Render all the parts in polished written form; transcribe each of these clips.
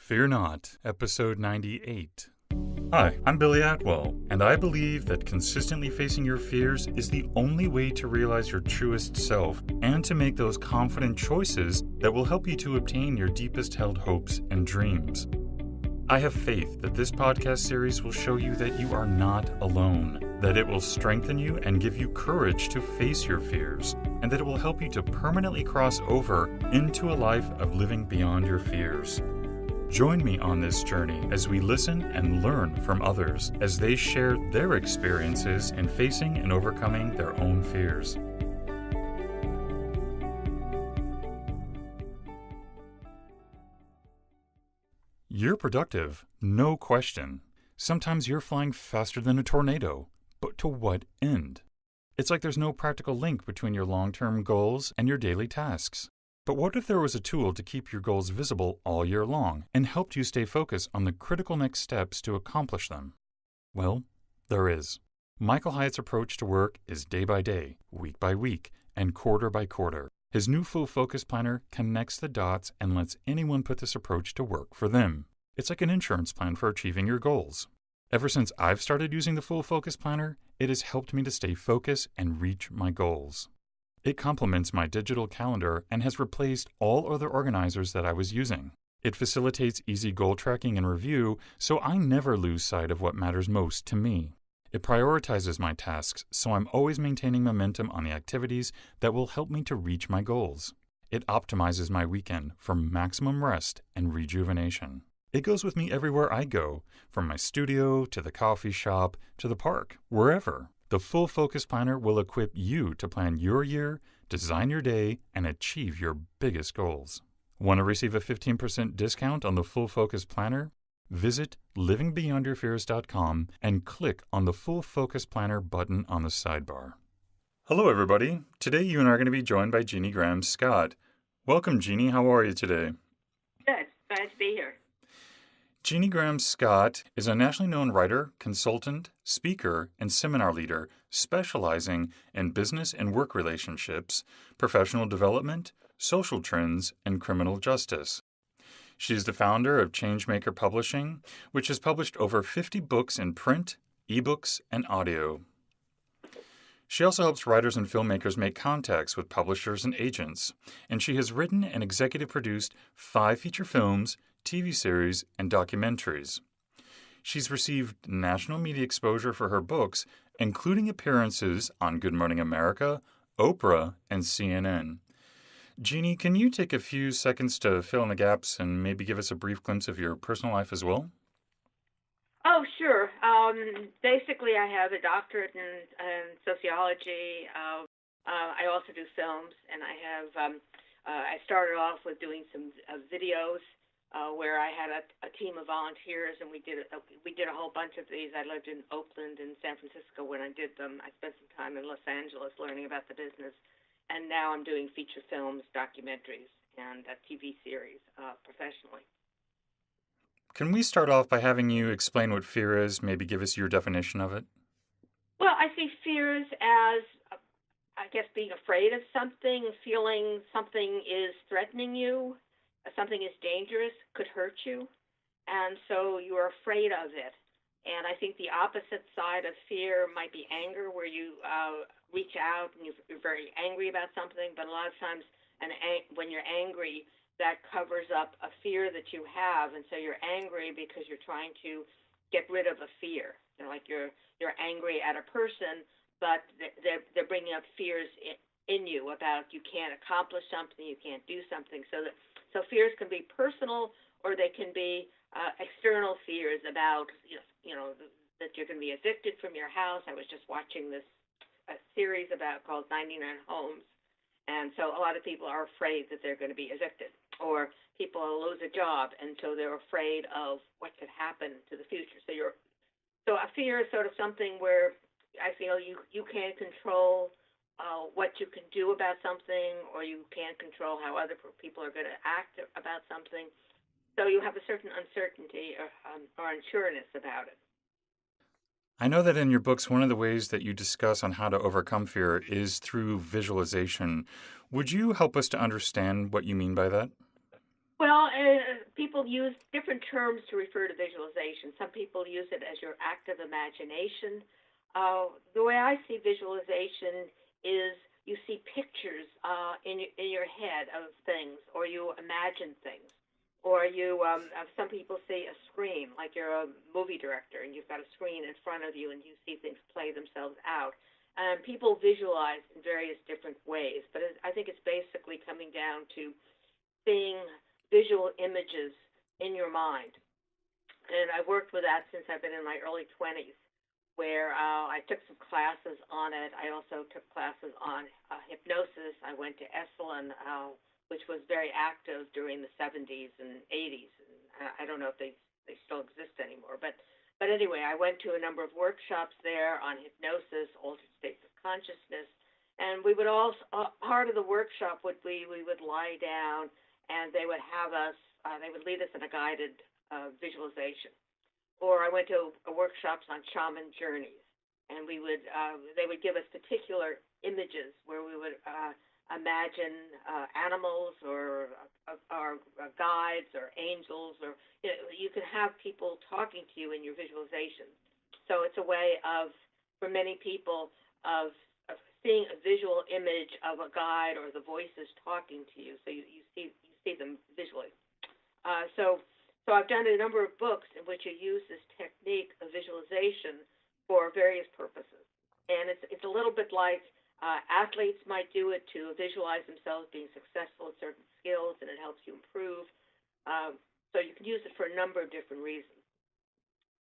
Fear Not, Episode 98. Hi, I'm Billy Atwell, and I believe that consistently facing your fears is the only way to realize your truest self and to make those confident choices that will help you to obtain your deepest held hopes and dreams. I have faith that this podcast series will show you that you are not alone, that it will strengthen you and give you courage to face your fears, and that it will help you to permanently cross over into a life of living beyond your fears. Join me on this journey as we listen and learn from others as they share their experiences in facing and overcoming their own fears. You're productive, no question. Sometimes you're flying faster than a tornado, but to what end? It's like there's no practical link between your long-term goals and your daily tasks. But what if there was a tool to keep your goals visible all year long and helped you stay focused on the critical next steps to accomplish them? Well, there is. Michael Hyatt's approach to work is day by day, week by week, and quarter by quarter. His new full focus planner connects the dots and lets anyone put this approach to work for them. It's like an insurance plan for achieving your goals. Ever since I've started using the full focus planner, it has helped me to stay focused and reach my goals. It complements my digital calendar and has replaced all other organizers that I was using. It facilitates easy goal tracking and review, so I never lose sight of what matters most to me. It prioritizes my tasks, so I'm always maintaining momentum on the activities that will help me to reach my goals. It optimizes my weekend for maximum rest and rejuvenation. It goes with me everywhere I go, from my studio to the coffee shop to the park, wherever. The Full Focus Planner will equip you to plan your year, design your day, and achieve your biggest goals. Want to receive a 15% discount on the Full Focus Planner? Visit livingbeyondyourfears.com and click on the Full Focus Planner button on the sidebar. Hello, everybody. Today you and I are going to be joined by Jeannie Graham Scott. Welcome, Jeannie. How are you today? Good. Glad to be here. Jeannie Graham Scott is a nationally known writer, consultant, speaker, and seminar leader specializing in business and work relationships, professional development, social trends, and criminal justice. She is the founder of Changemaker Publishing, which has published over 50 books in print, ebooks, and audio. She also helps writers and filmmakers make contacts with publishers and agents, and she has written and executive produced 5 feature films, TV series, and documentaries. She's received national media exposure for her books, including appearances on Good Morning America, Oprah, and CNN. Jeannie, can you take a few seconds to fill in the gaps and maybe give us a brief glimpse of your personal life as well? Oh, sure. Basically, I have a doctorate in sociology. I also do films, and I started off with doing some videos where I had a team of volunteers, and we did a whole bunch of these. I lived in Oakland and San Francisco when I did them. I spent some time in Los Angeles learning about the business, and now I'm doing feature films, documentaries, and a TV series professionally. Can we start off by having you explain what fear is, maybe give us your definition of it? Well, I see fears as, I guess, being afraid of something, feeling something is threatening you, something is dangerous, could hurt you, and so you're afraid of it. And I think the opposite side of fear might be anger, where you reach out and you're very angry about something, but a lot of times when you're angry, that covers up a fear that you have, and so you're angry because you're trying to get rid of a fear. You know, like you're angry at a person, but they're bringing up fears in you about you can't accomplish something, you can't do something. So fears can be personal, or they can be external fears about that you're going to be evicted from your house. I was just watching a series called 99 Homes. And so a lot of people are afraid that they're going to be evicted, or people will lose a job, and so they're afraid of what could happen to the future. So a fear is sort of something where I feel you can't control what you can do about something, or you can't control how other people are going to act about something. So you have a certain uncertainty or unsureness about it. I know that in your books, one of the ways that you discuss on how to overcome fear is through visualization. Would you help us to understand what you mean by that? Well, people use different terms to refer to visualization. Some people use it as your active imagination. The way I see visualization is you see pictures in your head of things, or you imagine things, or you some people see a screen, like you're a movie director and you've got a screen in front of you and you see things play themselves out. People visualize in various different ways, but I think it's basically coming down to seeing visual images in your mind. And I've worked with that since I've been in my early 20s, where I took some classes on it. I also took classes on hypnosis. I went to Esalen, which was very active during the 70s and 80s. And I don't know if they still exist anymore, but anyway, I went to a number of workshops there on hypnosis, altered states of consciousness, and we would all part of the workshop would be we would lie down and they would have us they would lead us in a guided visualization. Or I went to workshops on shaman journeys, and they would give us particular images where we would imagine animals or guides or angels, or you can have people talking to you in your visualization. So it's a way of, for many people, of seeing a visual image of a guide or the voices talking to you. So you see them visually. So I've done a number of books in which you use this technique of visualization for various purposes. And it's a little bit like athletes might do it to visualize themselves being successful at certain skills, and it helps you improve. So you can use it for a number of different reasons.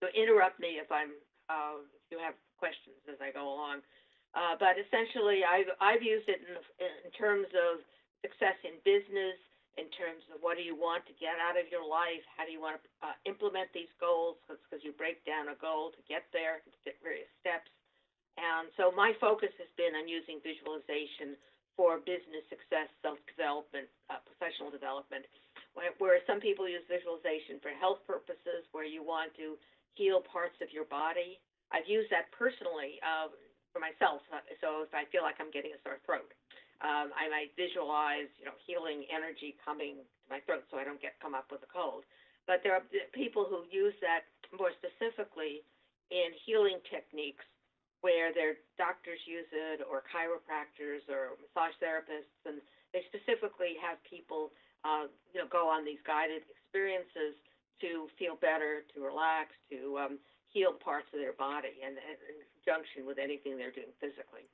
So interrupt me if you have questions as I go along. But essentially, I've used it in terms of success in business, in terms of what do you want to get out of your life, how do you want to implement these goals, because you break down a goal to get there, various steps. And so my focus has been on using visualization for business success, self-development, professional development, whereas some people use visualization for health purposes, where you want to heal parts of your body. I've used that personally for myself, so if I feel like I'm getting a sore throat, I might visualize, healing energy coming to my throat so I don't come up with a cold. But there are people who use that more specifically in healing techniques, where their doctors use it, or chiropractors, or massage therapists, and they specifically have people, go on these guided experiences to feel better, to relax, to heal parts of their body, and in conjunction with anything they're doing physically.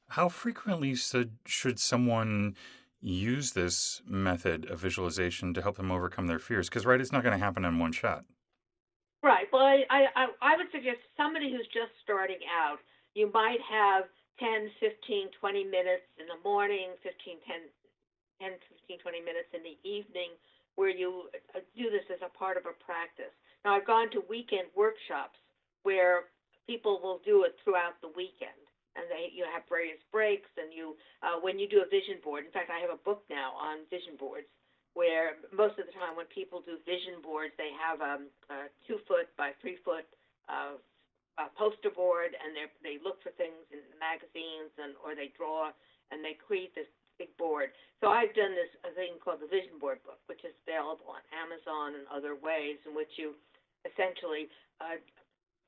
How frequently should someone use this method of visualization to help them overcome their fears? Because, right, it's not going to happen in one shot. Right. Well, I would suggest somebody who's just starting out, you might have 10, 15, 20 minutes in the morning, 15, 20 minutes in the evening, where you do this as a part of a practice. Now, I've gone to weekend workshops where people will do it throughout the weekend. And you have various breaks, and when you do a vision board. In fact, I have a book now on vision boards, where most of the time when people do vision boards, they have a 2-foot by 3-foot poster board, and they look for things in magazines, or they draw, and they create this big board. So I've done this thing called the vision board book, which is available on Amazon and other ways, in which you essentially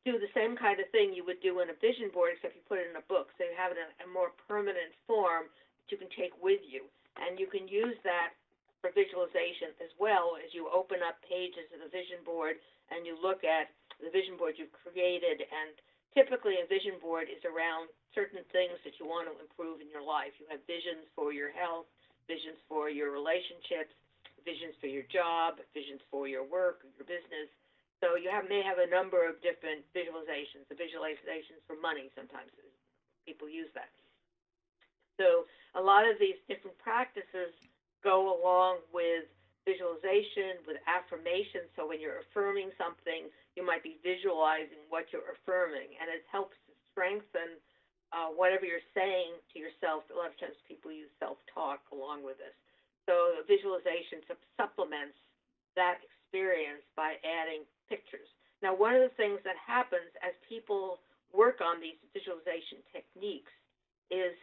do the same kind of thing you would do in a vision board, except you put it in a book. So you have it in a more permanent form that you can take with you. And you can use that for visualization as well, as you open up pages of the vision board and you look at the vision board you've created. And typically a vision board is around certain things that you want to improve in your life. You have visions for your health, visions for your relationships, visions for your job, visions for your work, your business. So you may have a number of different visualizations. The visualizations for money, sometimes people use that. So a lot of these different practices go along with visualization, with affirmation. So when you're affirming something, you might be visualizing what you're affirming, and it helps to strengthen whatever you're saying to yourself. A lot of times people use self-talk along with this. So visualization supplements that experience by adding pictures. Now, one of the things that happens as people work on these visualization techniques is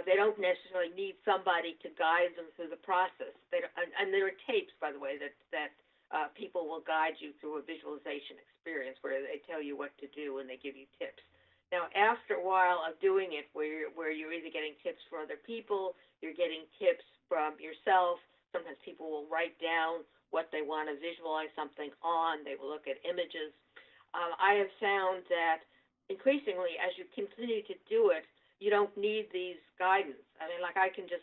they don't necessarily need somebody to guide them through the process. And there are tapes, by the way, that people will guide you through a visualization experience where they tell you what to do and they give you tips. Now, after a while of doing it, where you're either getting tips from other people, you're getting tips from yourself. Sometimes people will write down what they want to visualize something on. They will look at images. I have found that increasingly, as you continue to do it, you don't need these guidance. I mean, like I can just,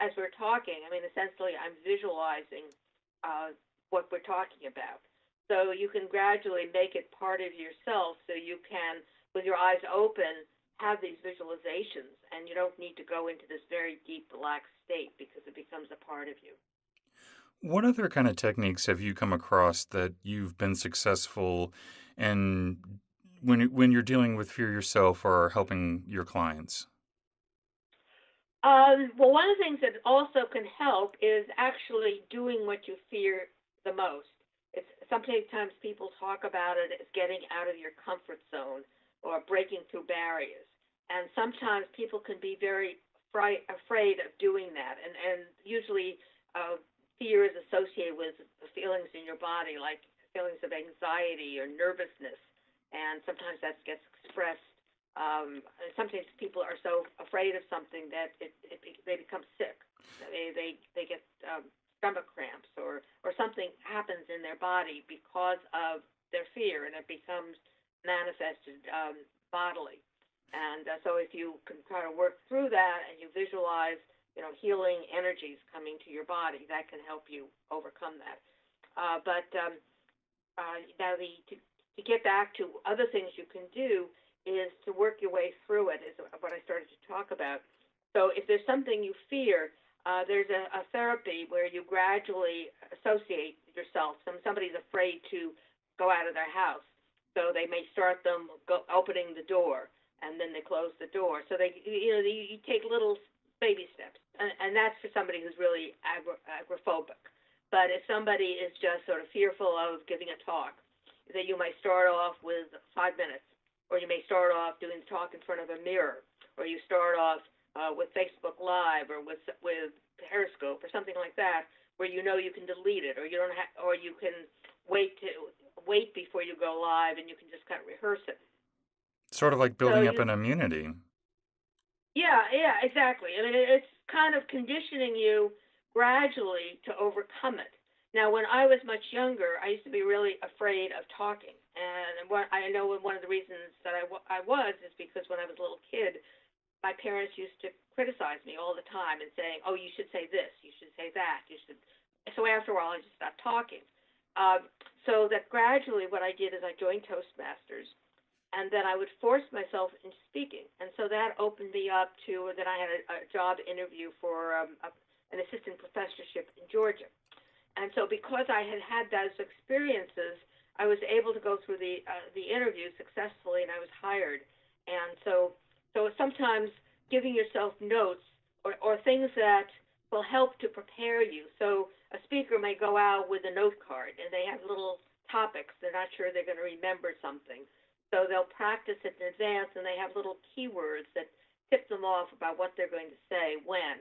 as we're talking, I mean, essentially I'm visualizing what we're talking about. So you can gradually make it part of yourself so you can, with your eyes open, have these visualizations, and you don't need to go into this very deep, relaxed state because it becomes a part of you. What other kind of techniques have you come across that you've been successful in when you're dealing with fear yourself or helping your clients? Well, one of the things that also can help is actually doing what you fear the most. It's sometimes people talk about it as getting out of your comfort zone or breaking through barriers. And sometimes people can be very afraid of doing that. And usually fear is associated with feelings in your body, like feelings of anxiety or nervousness. And sometimes that gets expressed. Sometimes people are so afraid of something that they become sick. They get stomach cramps or something happens in their body because of their fear, and it becomes manifested bodily. And so if you can try to work through that and you visualize, healing energies coming to your body, that can help you overcome that. But now to get back to other things you can do is to work your way through it, is what I started to talk about. So if there's something you fear, there's a therapy where you gradually associate yourself. Somebody's afraid to go out of their house, so they may start them opening the door, and then they close the door. So you take little baby steps, and that's for somebody who's really agoraphobic. But if somebody is just sort of fearful of giving a talk, that you might start off with 5 minutes, or you may start off doing the talk in front of a mirror, or you start off with Facebook Live or with Periscope or something like that, where you can delete it, or you don't have, or you can wait before you go live, and you can just kind of rehearse it. Sort of like So building up an immunity. yeah, exactly. I mean, it's kind of conditioning you gradually to overcome it. Now, when I was much younger, I used to be really afraid of talking. And what I know one of the reasons that I was is because when I was a little kid, my parents used to criticize me all the time and saying, oh, you should say this, you should say that, you should. So after a while, I just stopped talking. So that gradually what I did is I joined Toastmasters, and then I would force myself into speaking. And so that opened me up to, then I had a job interview for an assistant professorship in Georgia. And so because I had those experiences, I was able to go through the interview successfully, and I was hired. And so sometimes giving yourself notes or things that will help to prepare you. So a speaker may go out with a note card, and they have little topics. They're not sure they're going to remember something. So they'll practice it in advance, and they have little keywords that tip them off about what they're going to say when.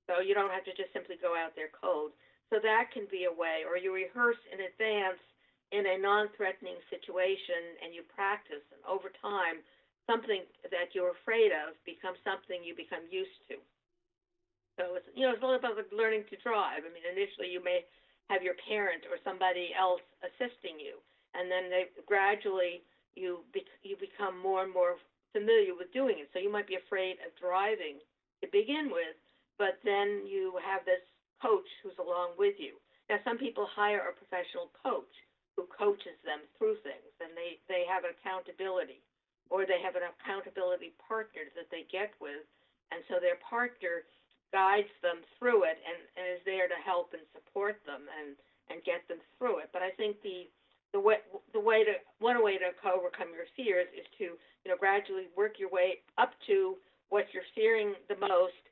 So you don't have to just simply go out there cold. So that can be a way, or you rehearse in advance in a non-threatening situation, and you practice, and over time, something that you're afraid of becomes something you become used to. So it's a little about like learning to drive. I mean, initially you may have your parent or somebody else assisting you, and then gradually you become more and more familiar with doing it. So you might be afraid of driving to begin with, but then you have this coach who's along with you. Now, some people hire a professional coach who coaches them through things, and they have an accountability, or they have an accountability partner that they get with, and so their partner guides them through it and is there to help and support them and get them through it. But I think one way to overcome your fears is to gradually work your way up to what you're fearing the most,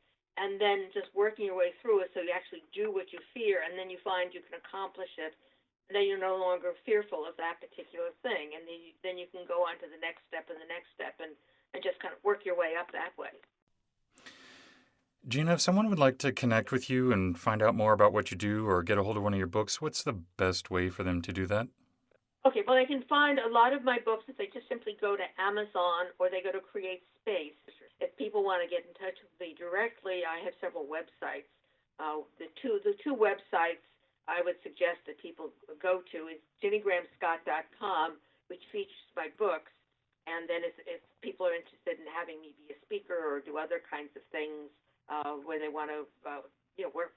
and then just working your way through it so you actually do what you fear, and then you find you can accomplish it, and then you're no longer fearful of that particular thing, and then you can go on to the next step and the next step and just kind of work your way up that way. Gina, if someone would like to connect with you and find out more about what you do or get a hold of one of your books, what's the best way for them to do that? Okay, well, they can find a lot of my books if they just simply go to Amazon or they go to Create Space. If people want to get in touch with me directly, I have several websites. The two websites I would suggest that people go to is ginnygrahamscott.com, which features my books. And then if people are interested in having me be a speaker or do other kinds of things where they want to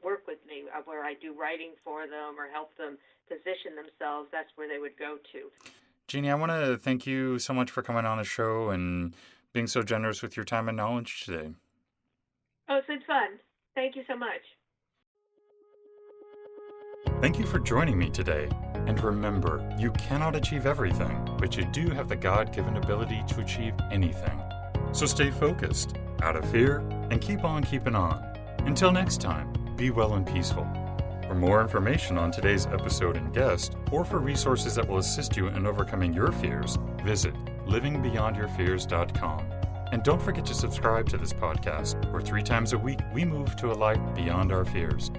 work with me, where I do writing for them or help them position themselves, that's where they would go to. Jeannie, I want to thank you so much for coming on the show and being so generous with your time and knowledge today. Oh, it's been fun. Thank you so much. Thank you for joining me today. And remember, you cannot achieve everything, but you do have the God-given ability to achieve anything. So stay focused, out of fear, and keep on keeping on. Until next time, be well and peaceful. For more information on today's episode and guest, or for resources that will assist you in overcoming your fears, visit livingbeyondyourfears.com. And don't forget to subscribe to this podcast, where 3 times a week we move to a life beyond our fears.